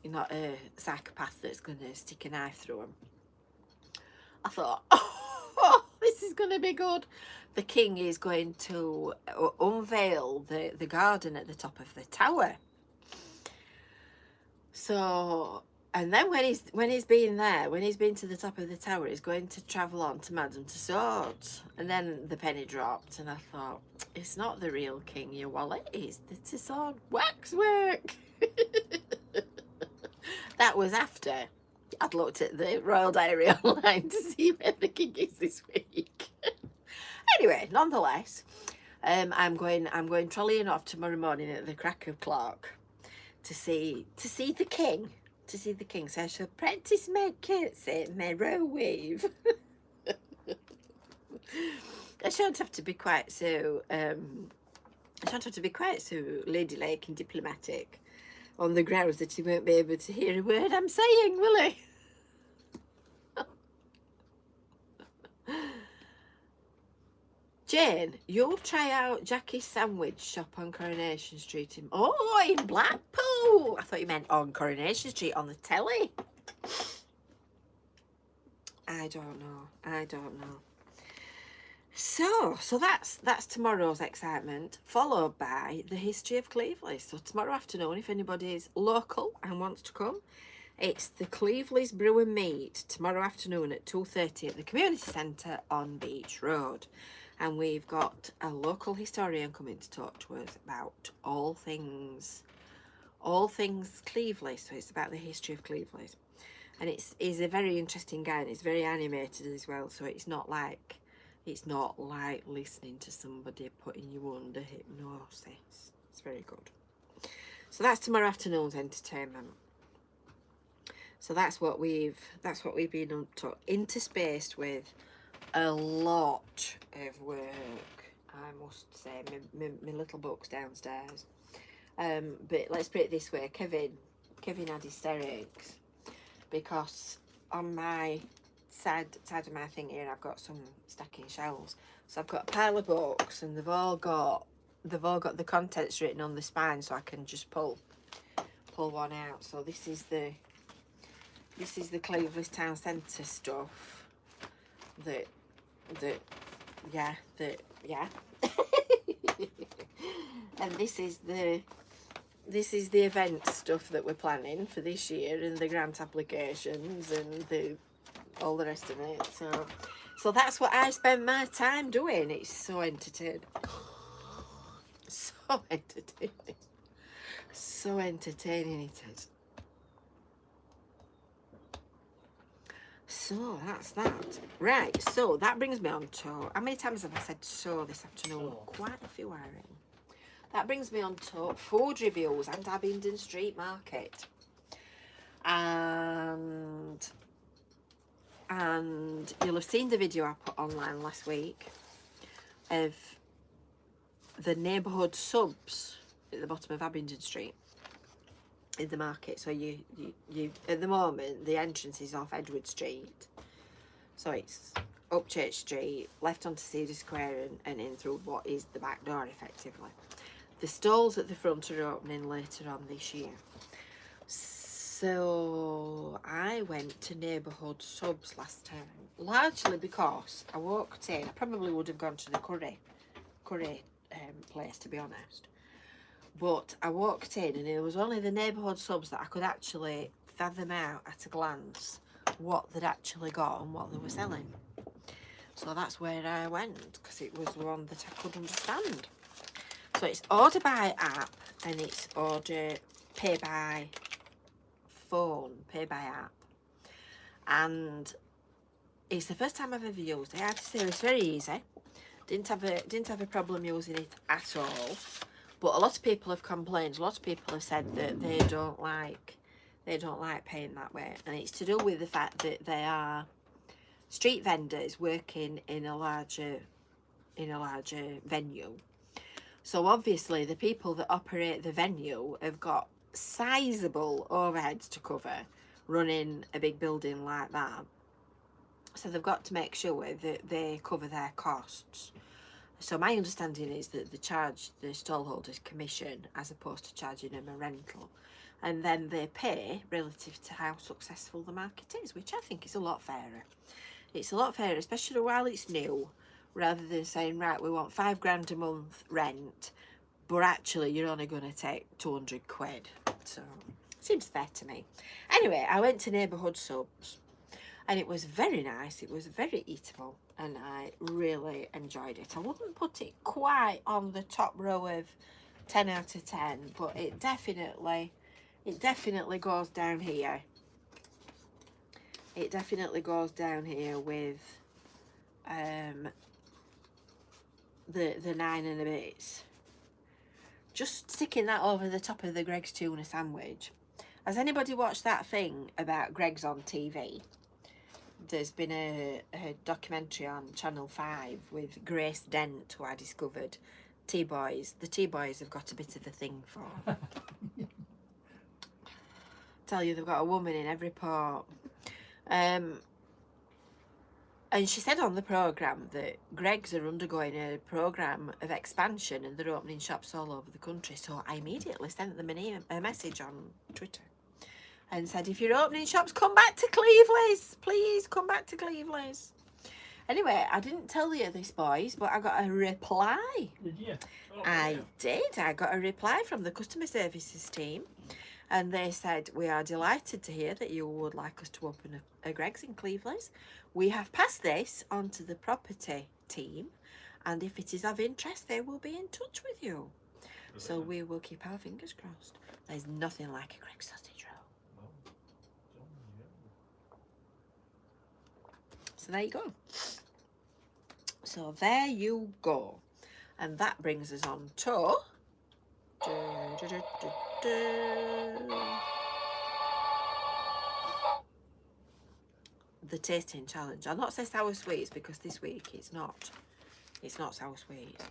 not a psychopath that's going to stick a knife through them. I thought, oh, this is going to be good. The King is going to unveil the garden at the top of the tower. So, and then when he's been there, when he's been to the top of the tower, he's going to travel on to Madame Tussauds. And then the penny dropped, and I thought, it's not the real King, your wallet, it's the Tussauds waxwork. That was after I'd looked at the Royal Diary online to see where the King is this week. Anyway, nonetheless, I'm going trolleying off tomorrow morning at the crack of clock to see the King. So I shall practice my curtsy, my row wave. I shan't have to be quite so ladylike and diplomatic, on the grounds that he won't be able to hear a word I'm saying, will he? Jane, you'll try out Jackie's Sandwich Shop on Coronation Street in Blackpool. I thought you meant on Coronation Street on the telly. I don't know. So that's tomorrow's excitement, followed by the history of Cleveley. So tomorrow afternoon, if anybody is local and wants to come, it's the Cleveley's Brew and Meat tomorrow afternoon at 2:30 at the community centre on Beach Road. And we've got a local historian coming to talk to us about all things All Things Cleveley. So it's about the history of Cleveley. And it's a very interesting guy, and it's very animated as well. So it's not like listening to somebody putting you under hypnosis. It's very good. So that's tomorrow afternoon's entertainment. So that's what we've been interspaced with a lot of work, I must say. My little book's downstairs. But let's put it this way, Kevin had hysterics because on my side of my thing here I've got some stacking shelves. So I've got a pile of books, and they've all got the contents written on the spine, so I can just pull one out. So this is the Cleveley Town Centre stuff that and this is the event stuff that we're planning for this year, and the grant applications and all the rest of it. So that's what I spend my time doing. It's so entertaining. So entertaining. So entertaining it is. So that's that. Right, so that brings me on to, how many times have I said so this afternoon? Quite a few, I reckon. That brings me on to food reviews and Abingdon Street Market. And you'll have seen the video I put online last week of the neighbourhood subs at the bottom of Abingdon Street in the market. So you at the moment the entrance is off Edward Street, so it's up Church Street, left onto Cedar Square, and in through what is the back door effectively. The stalls at the front are opening later on this year. So I went to neighbourhood subs last time, largely because I walked in. I probably would have gone to the curry place, to be honest. But I walked in, and it was only the neighbourhood subs that I could actually fathom out at a glance what they'd actually got and what they were selling. So that's where I went, because it was the one that I could understand. So it's order by app, and it's order pay by phone, pay by app. And it's the first time I've ever used it. I have to say it's very easy. Didn't have a problem using it at all. But a lot of people have complained. A lot of people have said that they don't like paying that way, and it's to do with the fact that they are street vendors working in a larger venue. So obviously the people that operate the venue have got sizable overheads to cover running a big building like that. So they've got to make sure that they cover their costs. So my understanding is that they charge the stallholders commission as opposed to charging them a rental. And then they pay relative to how successful the market is, which I think is a lot fairer. It's a lot fairer, especially while it's new, rather than saying, right, we want £5 a month rent, but actually you're only going to take 200 quid. So it seems fair to me. Anyway, I went to neighbourhood subs, and it was very nice. It was very eatable, and I really enjoyed it. I wouldn't put it quite on the top row of 10 out of 10, but it definitely goes down here. It definitely goes down here with the 9 and a bits. Just sticking that over the top of the Greggs tuna sandwich. Has anybody watched that thing about Greggs on TV? There's been a documentary on Channel 5 with Grace Dent, who I discovered T-Boys. The T-Boys have got a bit of a thing for. Tell you, they've got a woman in every part. And she said on the programme that Greggs are undergoing a programme of expansion, and they're opening shops all over the country. So I immediately sent them a message on Twitter and said, if you're opening shops, come back to Cleveley's. Please come back to Cleveley's. Anyway, I didn't tell you this, boys, but I got a reply. Did you? Oh, I did. I got a reply from the customer services team, and they said, we are delighted to hear that you would like us to open a Greggs in Cleveley's. We have passed this on to the property team, and if it is of interest, they will be in touch with you. So we will keep our fingers crossed. There's nothing like a Greggs sausage roll. So there you go. So there you go. And that brings us on to the tasting challenge. I'll not say sour sweets because this week it's not sour sweets.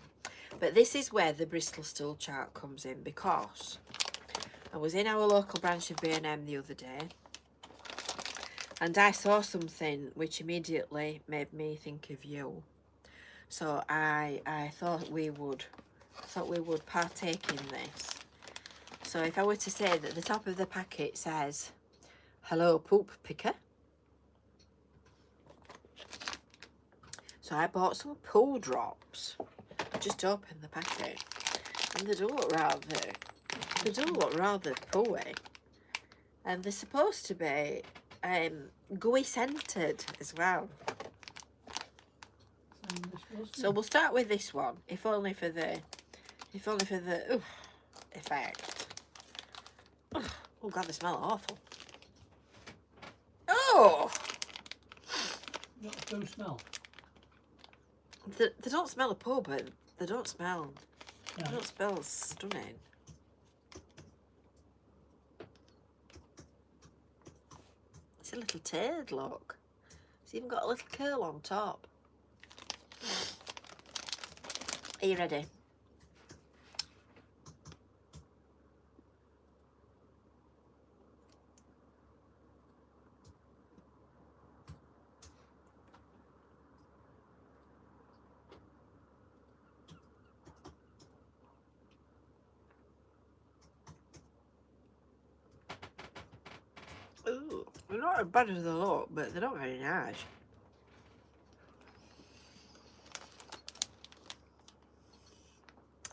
But this is where the Bristol stool chart comes in, because I was in our local branch of B&M the other day and I saw something which immediately made me think of you. So I thought we would partake in this. So if I were to say that the top of the packet says, "Hello poop picker." So I bought some pool drops. Just opened the packet, and they do look rather pooey. And they're supposed to be gooey scented as well. So we'll start with this one, if only for the effect. Oh god, they smell awful. Oh, Not a poo smell. they don't smell of poo, but they don't smell. No. They don't smell stunning. It's a little turd, look. It's even got a little curl on top. Are you ready? Ooh, they're not as bad as they look, but they're not very nice.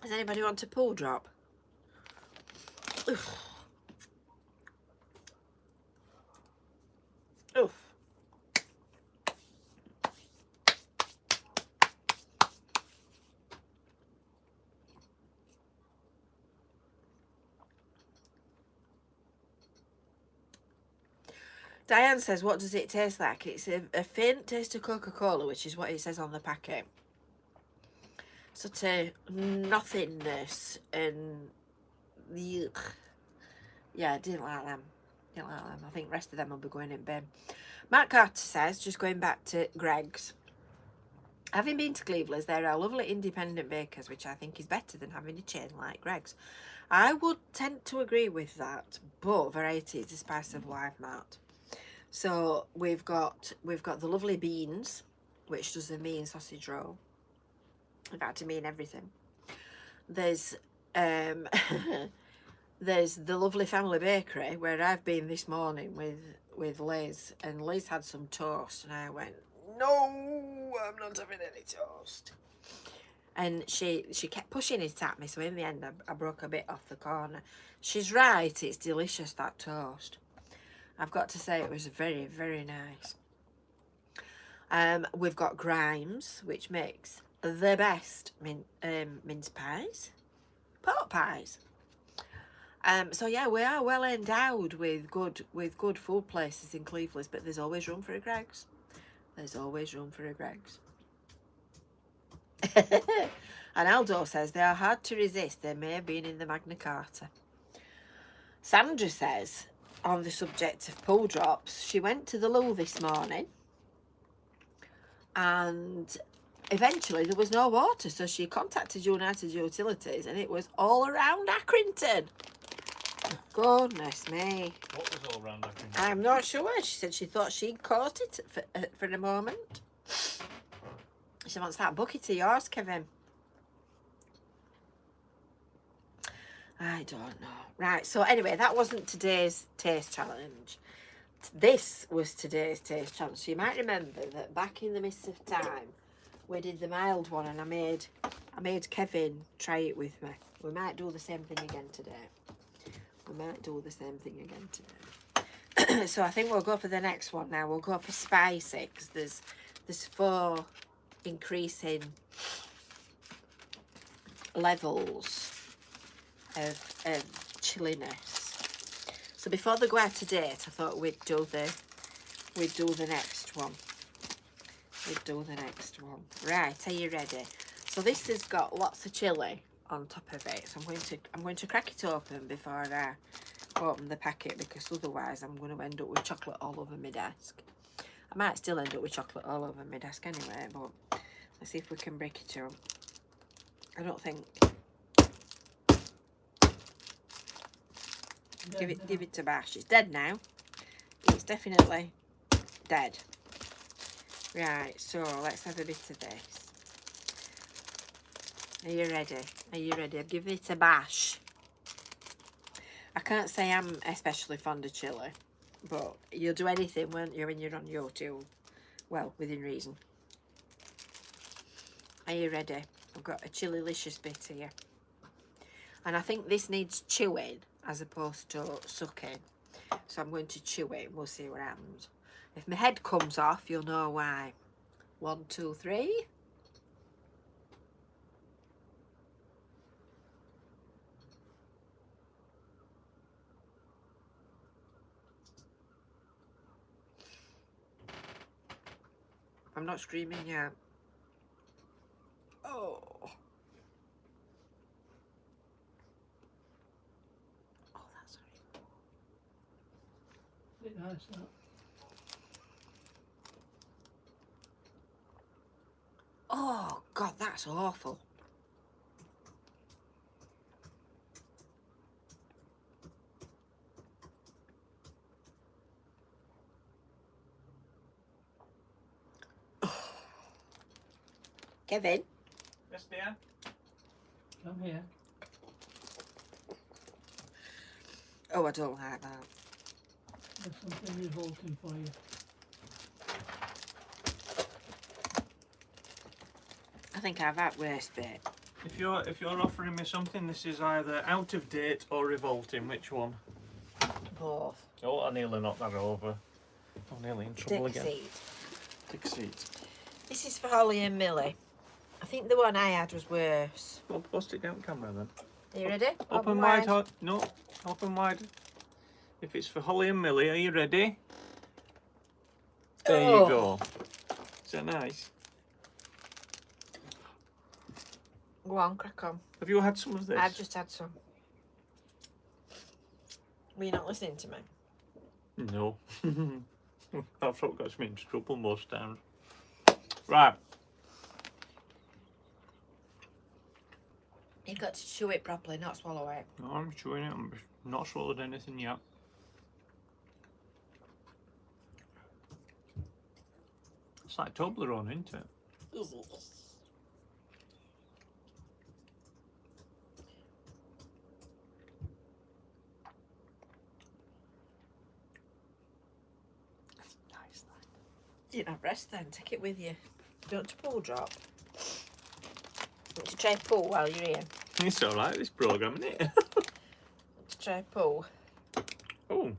Does anybody want a pool drop? Oof. Oof. Diane says, what does it taste like? It's a faint taste of Coca-Cola, which is what it says on the packet. Sort of nothingness and the... Yeah, I didn't like them. I think the rest of them will be going in bin. Matt Carter says, just going back to Greggs. Having been to Cleveland's, there are lovely independent bakers, which I think is better than having a chain like Greggs. I would tend to agree with that, but variety is the spice of life, Matt. So we've got the lovely beans, which doesn't mean sausage roll. In fact, it mean everything. There's there's the lovely family bakery where I've been this morning with Liz, and Liz had some toast, and I went, no, I'm not having any toast. And she kept pushing it at me, so in the end I broke a bit off the corner. She's right, it's delicious, that toast. I've got to say it was very, very nice. We've got Grimes, which makes the best mince pies, pork pies. So yeah, we are well endowed with good food places in Cleveland, but there's always room for a Greggs. There's always room for a Greggs. And Aldo says they are hard to resist. They may have been in the Magna Carta. Sandra says, on the subject of pool drops, she went to the loo this morning and eventually there was no water, so she contacted United Utilities and it was all around Accrington. Goodness me. What was all around Accrington? I'm not sure. She said she thought she'd caused it for a moment. She wants that bucket of yours, Kevin. I don't know. Right, so anyway, that wasn't today's taste challenge. This was today's taste challenge. So you might remember that back in the midst of time, we did the mild one and I made Kevin try it with me. We might do the same thing again today. So I think we'll go for the next one now. We'll go for spicy, because there's 4 increasing levels of chilliness. So before they go out to date, I thought we'd do the next one. Right, are you ready? So this has got lots of chilli on top of it. So I'm going to crack it open before I open the packet, because otherwise I'm going to end up with chocolate all over my desk. I might still end up with chocolate all over my desk anyway, but let's see if we can break it up. I don't think. Give it to Bash. It's dead now. It's definitely dead. Right, so let's have a bit of this. Are you ready? Are you ready? I'll give it a bash. I can't say I'm especially fond of chilli, but you'll do anything when you're on YouTube. Well, within reason. Are you ready? I've got a chili-licious bit here. And I think this needs chewing as opposed to sucking. So I'm going to chew it and we'll see what happens. If my head comes off, you'll know why. 1, 2, 3. I'm not screaming yet. Oh. Oh, that's horrible. Bit nice, that. Oh, God, that's awful. Kevin? Yes, dear. Come here. Oh, I don't like that. There's something revolting for you. I think I've had worse bit. If you're offering me something, this is either out of date or revolting. Which one? Both. Oh, I nearly knocked that over. I'm nearly in trouble again. Seed. Take a seat. This is for Holly and Millie. I think the one I had was worse. Well, post it down camera then. Are you ready? Open wide, hot. No, open wide. If it's for Holly and Millie, are you ready? There you go. Is that nice? Go on, crack on. Have you had some of this? I've just had some. Were you not listening to me? No. I've got me into trouble most times. Right. You've got to chew it properly, not swallow it. No, I'm chewing it. I'm not swallowed anything yet. It's like Toblerone, isn't it? Nice. You can have rest then, take it with you. Don't pull drop. Want to try pull while you're here? It's alright, this programme, isn't it? Want to try pull? Oh.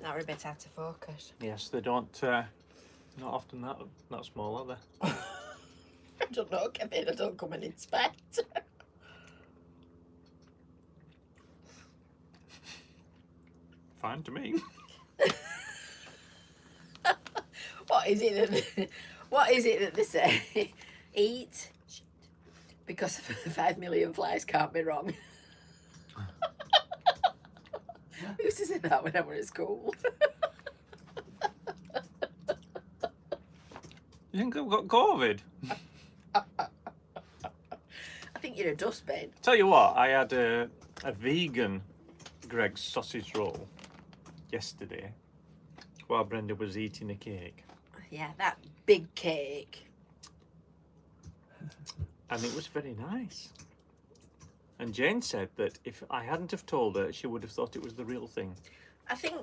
Now we're a bit out of focus. Yes, they don't, not often that small, are they? I don't know, Kevin, I don't come and inspect. Fine to me. What is it that they say? Eat because 5 million flies can't be wrong. We used to say that when I was at school. You think I've got COVID? I think you're a dustbin. Tell you what, I had a vegan Greg's sausage roll yesterday while Brenda was eating a cake. Yeah, that big cake. And it was very nice. And Jane said that if I hadn't have told her, she would have thought it was the real thing. I think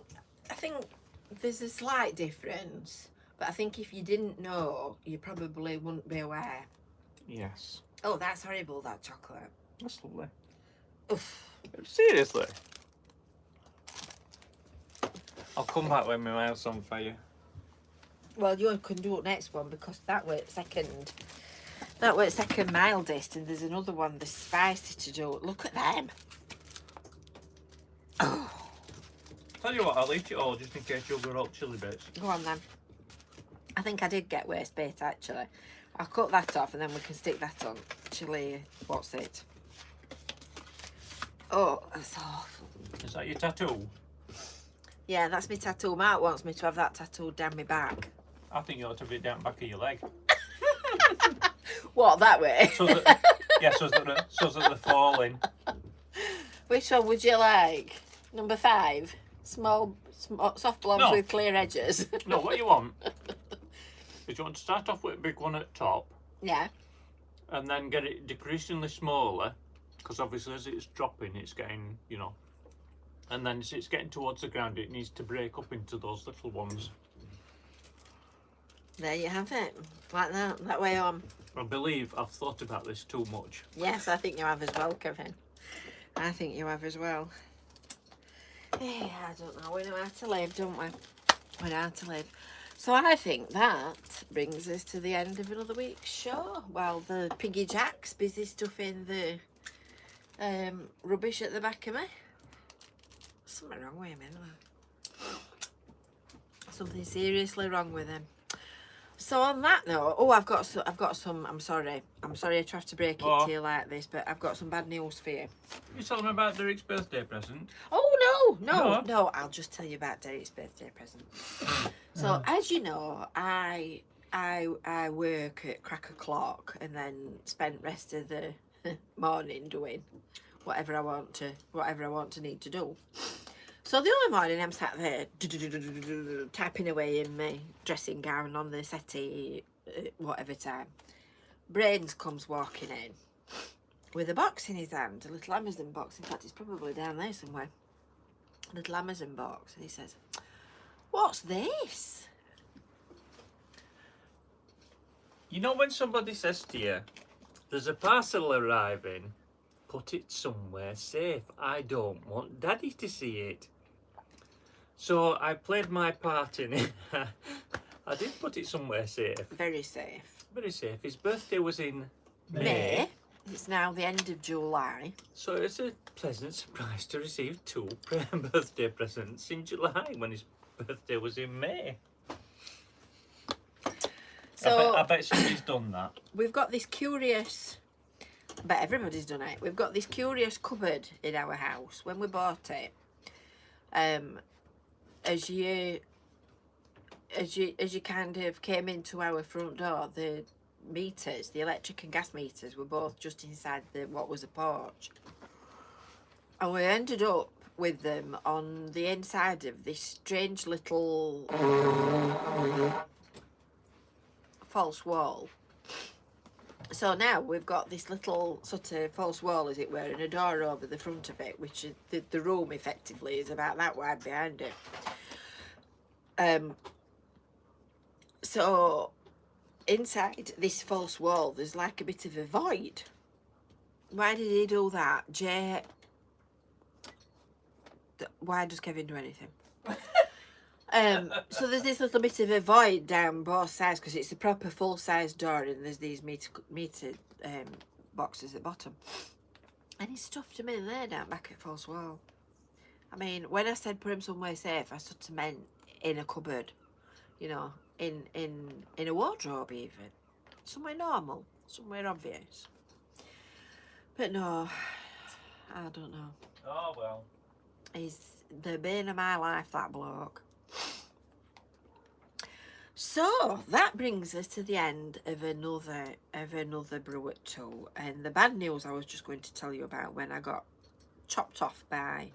there's a slight difference, but I think if you didn't know, you probably wouldn't be aware. Yes. Oh, that's horrible, that chocolate. That's lovely. Oof. Seriously. I'll come back when my mouth's on fire. Well, you can do it next one because that was second. That was second mildest, and there's another one, the spicy to do. Look at them. Oh, Tell you what, I'll eat it all just in case you'll go hot chili bits. go on then. I think I did get waste bait actually. I'll cut that off and then we can stick that on. Chili, what's it? Oh, that's awful. Is that your tattoo? Yeah, that's my tattoo. Mark wants me to have that tattooed down my back. I think you ought to have it down the back of your leg. What, that way? So that, yeah, so that they're falling. Which one would you like? Number 5? Small soft blobs No. with clear edges. No, what you want is you want to start off with a big one at top Yeah. and then get it decreasingly smaller, because obviously as it's dropping it's getting, you know, and then as it's getting towards the ground it needs to break up into those little ones. There you have it. Like that. That way on. I believe I've thought about this too much. Yes, I think you have as well, Kevin. I think you have as well. Yeah, I don't know. We know how to live, don't we? We know how to live. So I think that brings us to the end of another week's show. Well, the piggy Jack's busy stuffing the rubbish at the back of me. Something wrong with him, isn't there? Something seriously wrong with him. So on that note, oh, I've got some. I'm sorry to have to break it Oh. to you like this, but I've got some bad news for you. You telling me about Derek's birthday present? Oh No. no! I'll just tell you about Derek's birthday present. So as you know, I work at crack o'clock and then spend rest of the morning doing whatever I want to need to do. So the other morning I'm sat there typing away in my dressing gown on the settee, whatever time. Brains comes walking in with a box in his hand, a little Amazon box. In fact, it's probably down there somewhere. A little Amazon box. And he says, "What's this?" You know when somebody says to you, there's a parcel arriving, put it somewhere safe. I don't want Daddy to see it. So I played my part in it. I did put it somewhere safe. Very safe. Very safe. His birthday was in May. It's now the end of July. So it's a pleasant surprise to receive 2 birthday presents in July when his birthday was in May. So I bet somebody's done that. we've got this curious, I bet everybody's done it. We've got this curious cupboard in our house. When we bought it, as you kind of came into our front door, the meters, the electric and gas meters, were both just inside what was a porch, and we ended up with them on the inside of this strange little false wall. So now we've got this little sort of false wall, as it were, and a door over the front of it, which is the room effectively is about that wide behind it. So inside this false wall there's like a bit of a void. Why did he do that? Jay, why does Kevin do anything? So there's this little bit of a void down both sides because it's a proper full-size door and there's these meter boxes at the bottom, and he stuffed them in there down back at false wall. I mean, when I said put him somewhere safe, I sort of meant in a cupboard, you know, in a wardrobe even, somewhere normal, somewhere obvious. But no, I don't know. Oh well. He's the bane of my life, that bloke. So that brings us to the end of another Brew at 2, and the bad news I was just going to tell you about when I got chopped off by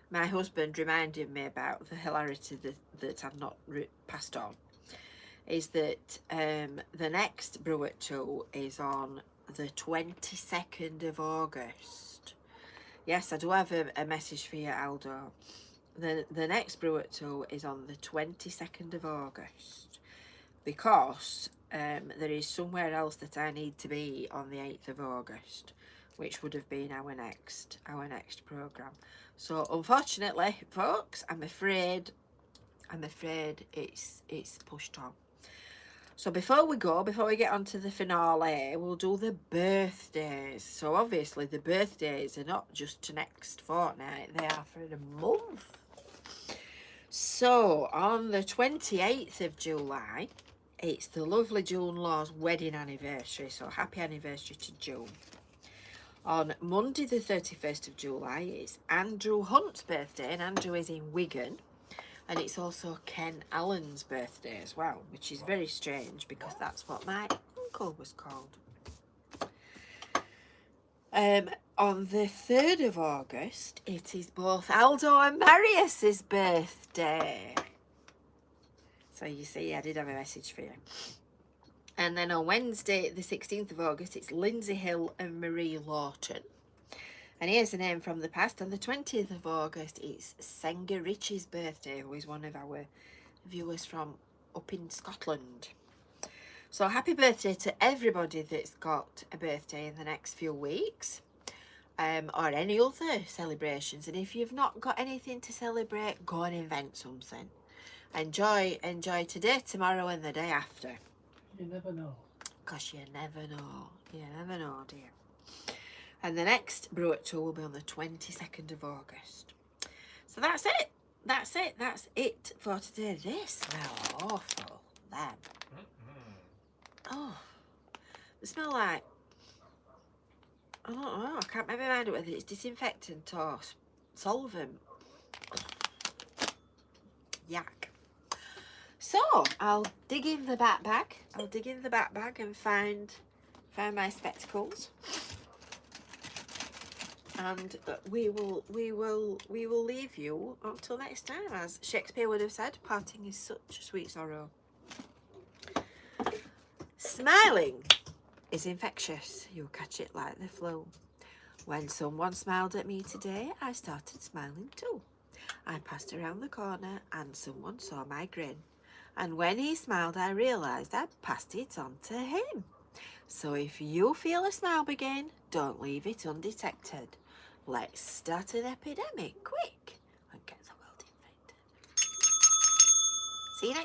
my husband reminding me about the hilarity that I've not passed on, is that the next Brew at 2 is on the 22nd of August. Yes, I do have a message for you, Aldo. The next Brew at 2 is on the 22nd of August, because there is somewhere else that I need to be on the 8th of August, which would have been our next programme. So unfortunately, folks, I'm afraid I'm afraid it's pushed on. So before we get on to the finale, we'll do the birthdays. So obviously the birthdays are not just to next fortnight, they are for a month. So on the 28th of July, it's the lovely June Law's wedding anniversary. So happy anniversary to June. On Monday the 31st of July, it's Andrew Hunt's birthday, and Andrew is in Wigan. And it's also Ken Allen's birthday as well, which is very strange because that's what my uncle was called. On the 3rd of August, it is both Aldo and Marius's birthday. So you see, I did have a message for you. And then on Wednesday, the 16th of August, it's Lindsay Hill and Marie Lawton. And here's a name from the past. On the 20th of August, it's Senga Richie's birthday, who is one of our viewers from up in Scotland. So happy birthday to everybody that's got a birthday in the next few weeks, or any other celebrations. And if you've not got anything to celebrate, go and invent something. Enjoy today, tomorrow, and the day after. You never know. Because you never know. You never know, dear. And the next Brew at 2 will be on the 22nd of August. So that's it. That's it. That's it for today. This smell awful. Them. Oh. They smell like... I don't know. I can't remember mind whether it's disinfectant or solvent. Yuck. So, I'll dig in the back bag. I'll dig in the back bag and find my spectacles. And we will leave you until next time. As Shakespeare would have said, parting is such a sweet sorrow. Smiling is infectious. You'll catch it like the flu. When someone smiled at me today, I started smiling too. I passed around the corner and someone saw my grin. And when he smiled, I realised I'd passed it on to him. So if you feel a smile begin, don't leave it undetected. Let's start an epidemic quick and get the world infected. See you next time.